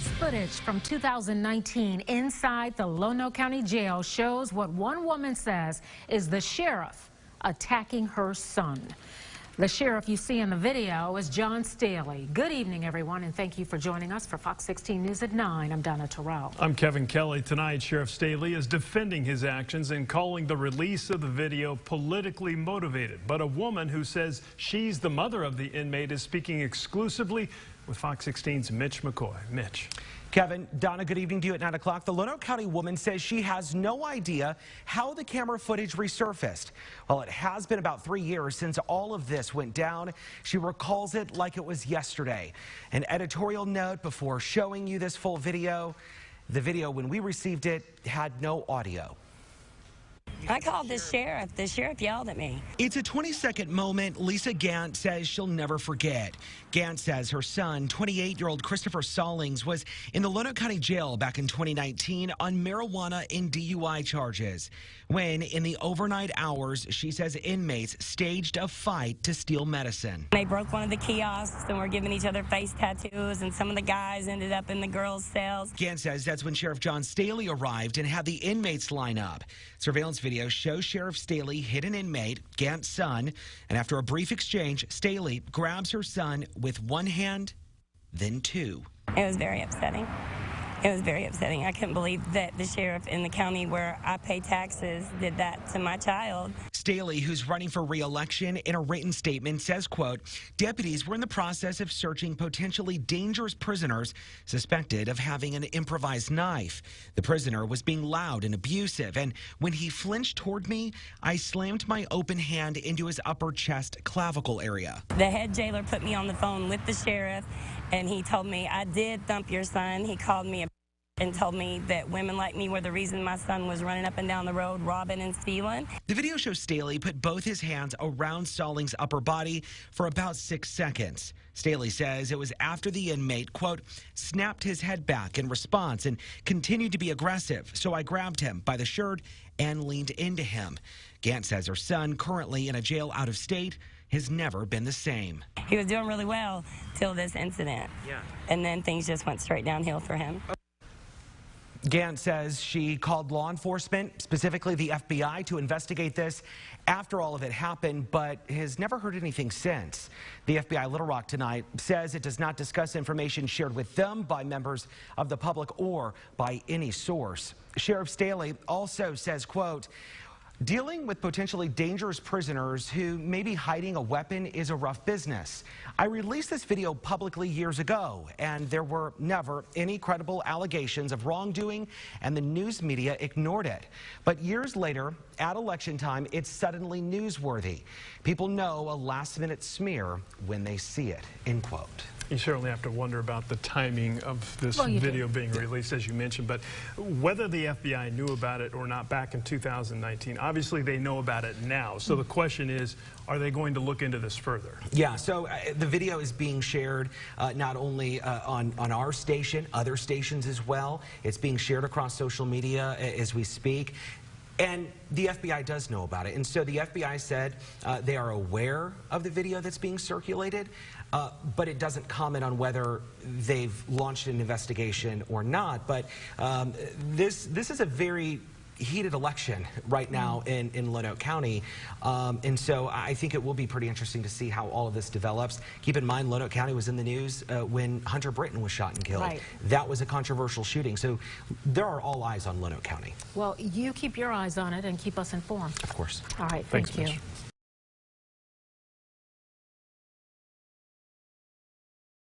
Surveillance footage from 2019 inside the Lonoke County Jail shows what one woman says is the sheriff attacking her son. The sheriff you see in the video is John Staley. Good evening, everyone, and thank you for joining us for Fox 16 News at 9. I'm Donna Terrell. I'm Kevin Kelly. Tonight, Sheriff Staley is defending his actions and calling the release of the video politically motivated. But a woman who says she's the mother of the inmate is speaking exclusively with Fox 16's Mitch McCoy. Mitch. Kevin, Donna, good evening to you at 9 o'clock. The Lonoke County woman says she has no idea how the camera footage resurfaced. Well, it has been about 3 years since all of this went down. She recalls it like it was yesterday. An editorial note before showing you this full video. The video, when we received it, had no audio. I called the sheriff. The sheriff yelled at me. It's a 20-second moment Lisa Gant says she'll never forget. Gant says her son, 28-year-old Christopher Stallings, was in the Lonoke County Jail back in 2019 on marijuana and DUI charges. When, in the overnight hours, she says inmates staged a fight to steal medicine. They broke one of the kiosks and were giving each other face tattoos, and some of the guys ended up in the girls' cells. Gant says that's when Sheriff John Staley arrived and had the inmates line up. Surveillance video shows Sheriff Staley hit an inmate, Gant's son, and after a brief exchange, Staley grabs her son with one hand, then two. It was very upsetting. It was very upsetting. I couldn't believe that the sheriff in the county where I pay taxes did that to my child. Staley, who's running for re-election, in a written statement says, quote, deputies were in the process of searching potentially dangerous prisoners suspected of having an improvised knife. The prisoner was being loud and abusive, and when he flinched toward me, I slammed my open hand into his upper chest clavicle area. The head jailer put me on the phone with the sheriff, and he told me, I did thump your son. He called me and told me that women like me were the reason my son was running up and down the road, robbing and stealing. The video shows Staley put both his hands around Stallings' upper body for about 6 seconds. Staley says it was after the inmate, quote, snapped his head back in response and continued to be aggressive. So I grabbed him by the shirt and leaned into him. Gant says her son, currently in a jail out of state, has never been the same. He was doing really well till this incident. Yeah. And then things just went straight downhill for him. Gant says she called law enforcement, specifically the FBI, to investigate this after all of it happened, but has never heard anything since. The FBI Little Rock tonight says it does not discuss information shared with them by members of the public or by any source. Sheriff Staley also says, quote, dealing with potentially dangerous prisoners who may be hiding a weapon is a rough business. I released this video publicly years ago, and there were never any credible allegations of wrongdoing, and the news media ignored it. But years later, at election time, it's suddenly newsworthy. People know a last-minute smear when they see it, end quote. You certainly have to wonder about the timing of this video being released, as you mentioned, but whether the FBI knew about it or not back in 2019, obviously they know about it now. So the question is, are they going to look into this further? Yeah, so the video is being shared not only on our station, other stations as well. It's being shared across social media as we speak. And the FBI does know about it. And so the FBI said they are aware of the video that's being circulated, but it doesn't comment on whether they've launched an investigation or not. But this is a very heated election right now in Lonoke County. And so I think it will be pretty interesting to see how all of this develops. Keep in mind, Lonoke County was in the news when Hunter Britton was shot and killed. Right. That was a controversial shooting. So there are all eyes on Lonoke County. Well, you keep your eyes on it and keep us informed. Of course. All right. Thanks, thank you. Mitch.